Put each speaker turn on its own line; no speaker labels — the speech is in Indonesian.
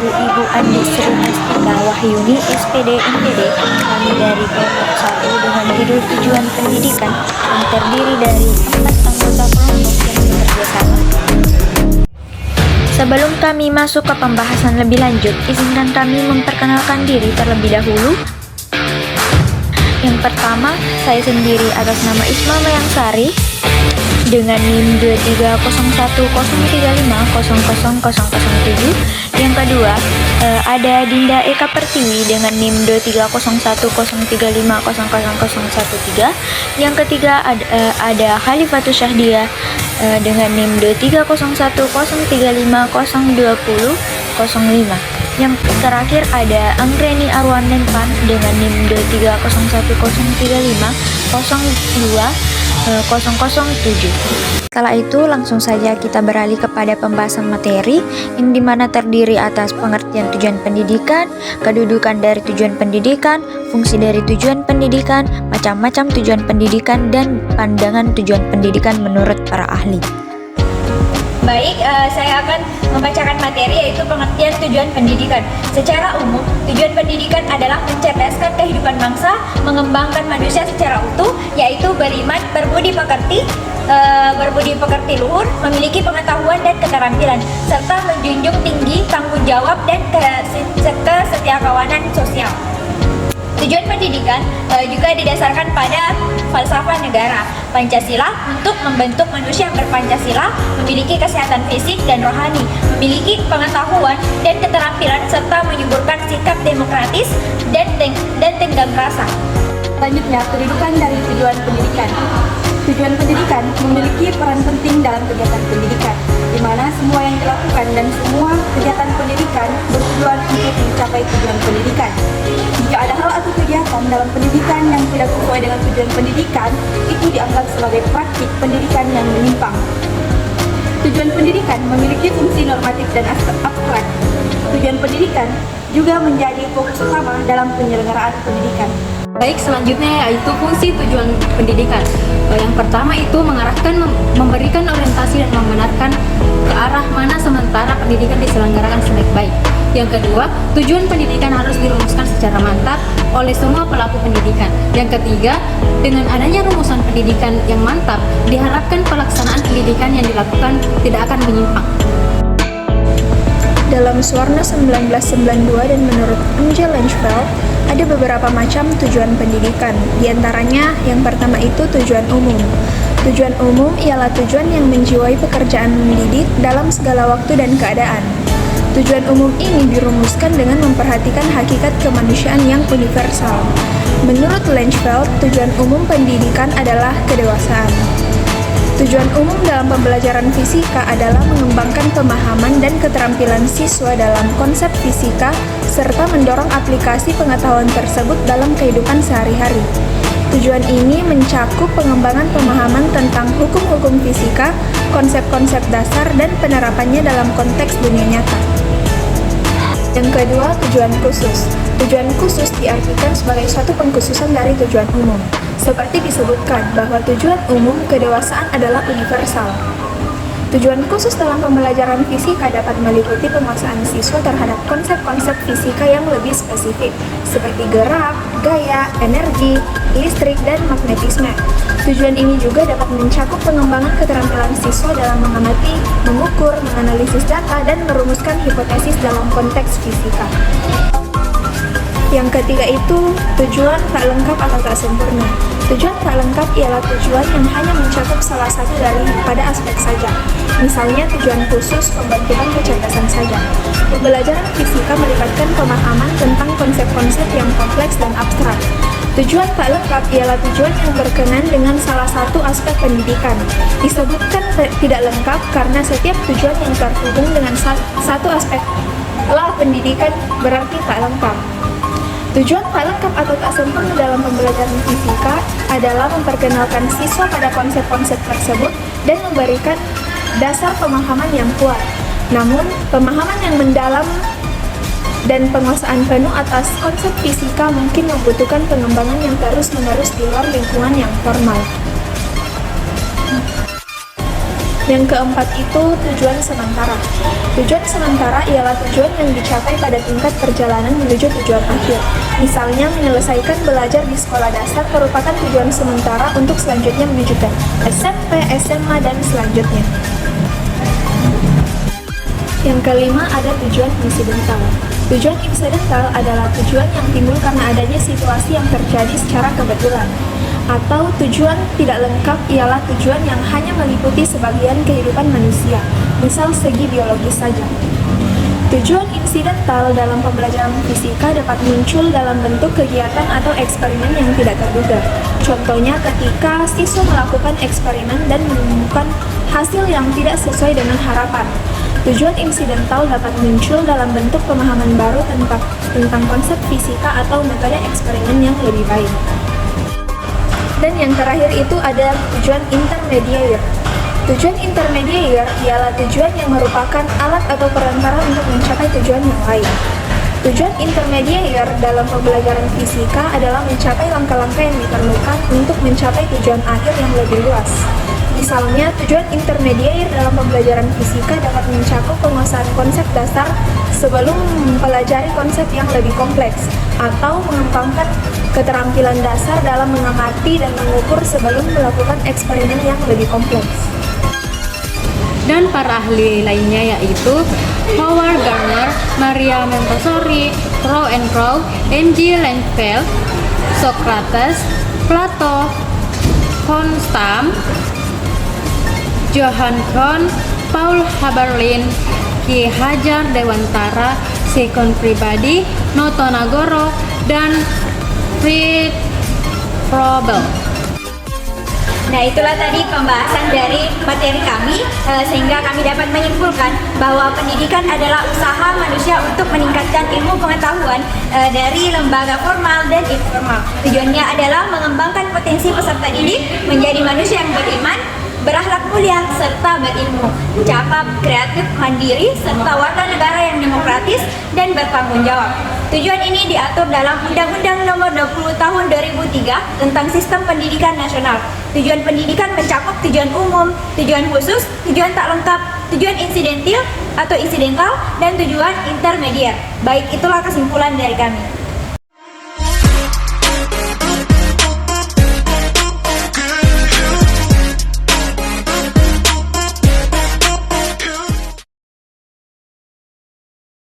Ibu Andi Sri Hastika Wahyuni SPD MPD, kami dari kelompok 1 dengan judul tujuan pendidikan yang terdiri dari 4 anggota kelompok yang bekerja sama. Sebelum kami masuk ke pembahasan lebih lanjut, izinkan kami memperkenalkan diri terlebih dahulu. Yang pertama, saya sendiri atas nama Isma Mayangsari dengan NIM 230103500007. Yang kedua, ada Dinda Eka Pertiwi dengan NIM 230103500013. Yang ketiga, ada Khalifatus Syahdia dengan NIM 230103502005. Yang terakhir ada Anggreni Arwan Menpan dengan NIM 230103502007. Setelah itu langsung saja kita beralih kepada pembahasan materi yang dimana terdiri atas pengertian tujuan pendidikan, kedudukan dari tujuan pendidikan, fungsi dari tujuan pendidikan, macam-macam tujuan pendidikan, dan pandangan tujuan pendidikan menurut para ahli.
Baik, saya akan membacakan materi yaitu pengertian tujuan pendidikan. Secara umum, tujuan pendidikan adalah mencerdaskan kehidupan bangsa, mengembangkan manusia secara utuh, yaitu beriman, berbudi pekerti luhur, memiliki pengetahuan dan keterampilan, serta menjunjung tinggi tanggung jawab dan kesetiakawanan sosial. Tujuan pendidikan juga didasarkan pada falsafah negara Pancasila untuk membentuk manusia berpancasila, memiliki kesehatan fisik dan rohani, memiliki pengetahuan dan keterampilan, serta menyuburkan sikap demokratis dan tenggang rasa.
Selanjutnya, kedudukan dari tujuan pendidikan. Tujuan pendidikan memiliki peran penting dalam kegiatan pendidikan, di mana semua yang dilakukan dan semua kegiatan pendidikan bertujuan untuk mencapai tujuan pendidikan. Jika ada hal atau kegiatan dalam pendidikan yang tidak sesuai dengan tujuan pendidikan, itu dianggap sebagai praktik pendidikan yang menyimpang. Tujuan pendidikan memiliki fungsi normatif dan abstrak. Tujuan pendidikan juga menjadi fokus utama dalam penyelenggaraan pendidikan.
Baik, selanjutnya yaitu fungsi tujuan pendidikan. Yang pertama itu mengarahkan, memberikan orientasi dan membenarkan ke arah mana sementara pendidikan diselenggarakan sebaik-baik. Yang kedua, tujuan pendidikan harus dirumuskan secara mantap oleh semua pelaku pendidikan. Yang ketiga, dengan adanya rumusan pendidikan yang mantap, diharapkan pelaksanaan pendidikan yang dilakukan tidak akan menyimpang.
Dalam Suwarna 1992 dan menurut Angel Lanchfeld, ada beberapa macam tujuan pendidikan. Di antaranya, yang pertama itu tujuan umum. Tujuan umum ialah tujuan yang menjiwai pekerjaan mendidik dalam segala waktu dan keadaan. Tujuan umum ini dirumuskan dengan memperhatikan hakikat kemanusiaan yang universal. Menurut Lanchfeld, tujuan umum pendidikan adalah kedewasaan. Tujuan umum dalam pembelajaran fisika adalah mengembangkan pemahaman dan keterampilan siswa dalam konsep fisika serta mendorong aplikasi pengetahuan tersebut dalam kehidupan sehari-hari. Tujuan ini mencakup pengembangan pemahaman tentang hukum-hukum fisika, konsep-konsep dasar, dan penerapannya dalam konteks dunia nyata. Yang kedua, tujuan khusus. Tujuan khusus diartikan sebagai suatu pengkhususan dari tujuan umum. Seperti disebutkan bahwa tujuan umum kedewasaan adalah universal. Tujuan khusus dalam pembelajaran fisika dapat meliputi penguasaan siswa terhadap konsep-konsep fisika yang lebih spesifik, seperti gerak, gaya, energi, listrik, dan magnetisme. Tujuan ini juga dapat mencakup pengembangan keterampilan siswa dalam mengamati, mengukur, menganalisis data, dan merumuskan hipotesis dalam konteks fisika. Yang ketiga itu tujuan tak lengkap atau tak sempurna. Tujuan tak lengkap ialah tujuan yang hanya mencakup salah satu daripada aspek saja. Misalnya tujuan khusus pembentukan kecerdasan saja. Pembelajaran fisika melibatkan pemahaman tentang konsep-konsep yang kompleks dan abstrak. Tujuan tak lengkap ialah tujuan yang berkenan dengan salah satu aspek pendidikan. Disebutkan tidak lengkap karena setiap tujuan yang terhubung dengan satu aspek pendidikan berarti tak lengkap. Tujuan tak lengkap atau tak sempurna dalam pembelajaran fisika adalah memperkenalkan siswa pada konsep-konsep tersebut dan memberikan dasar pemahaman yang kuat. Namun, pemahaman yang mendalam dan penguasaan penuh atas konsep fisika mungkin membutuhkan pengembangan yang terus-menerus di luar lingkungan yang formal. Yang keempat itu tujuan sementara. Tujuan sementara ialah tujuan yang dicapai pada tingkat perjalanan menuju tujuan akhir. Misalnya, menyelesaikan belajar di sekolah dasar merupakan tujuan sementara untuk selanjutnya menuju ke SMP, SMA, dan selanjutnya. Yang kelima ada tujuan insidental. Tujuan insidental adalah tujuan yang timbul karena adanya situasi yang terjadi secara kebetulan. Atau tujuan tidak lengkap ialah tujuan yang hanya meliputi sebagian kehidupan manusia, misal segi biologis saja. Tujuan insidental dalam pembelajaran fisika dapat muncul dalam bentuk kegiatan atau eksperimen yang tidak terduga. Contohnya ketika siswa melakukan eksperimen dan menemukan hasil yang tidak sesuai dengan harapan. Tujuan insidental dapat muncul dalam bentuk pemahaman baru tentang konsep fisika atau metode eksperimen yang lebih baik. Dan yang terakhir itu ada tujuan intermediate. Tujuan intermediate ialah tujuan yang merupakan alat atau perantara untuk mencapai tujuan yang lain. Tujuan intermediate dalam pembelajaran fisika adalah mencapai langkah-langkah yang diperlukan untuk mencapai tujuan akhir yang lebih luas. Misalnya, tujuan intermediate dalam pembelajaran fisika dapat mencakup penguasaan konsep dasar sebelum mempelajari konsep yang lebih kompleks, atau mengembangkan keterampilan dasar dalam mengamati dan mengukur sebelum melakukan eksperimen yang lebih kompleks.
Dan para ahli lainnya yaitu Howard Gardner, Maria Montessori, Rowe and Crow, M.G. Langeveld, Socrates, Plato, Konstam, Johann Kohn, Paul Haberlin, Ki Hajar Dewantara, Sekon Pribadi, Noto Nagoro, dan Fritz Froebel.
Nah, itulah tadi pembahasan dari materi kami, sehingga kami dapat menyimpulkan bahwa pendidikan adalah usaha manusia untuk meningkatkan ilmu pengetahuan dari lembaga formal dan informal. Tujuannya adalah mengembangkan potensi peserta didik menjadi manusia yang beriman, berakhlak mulia, serta berilmu, cakap, kreatif, mandiri, serta warga negara yang demokratis dan bertanggung jawab. Tujuan ini diatur dalam Undang-Undang Nomor 20 Tahun 2003 tentang Sistem Pendidikan Nasional. Tujuan pendidikan mencakup tujuan umum, tujuan khusus, tujuan tak lengkap, tujuan insidental, dan tujuan intermediate. Baik, itulah kesimpulan dari kami.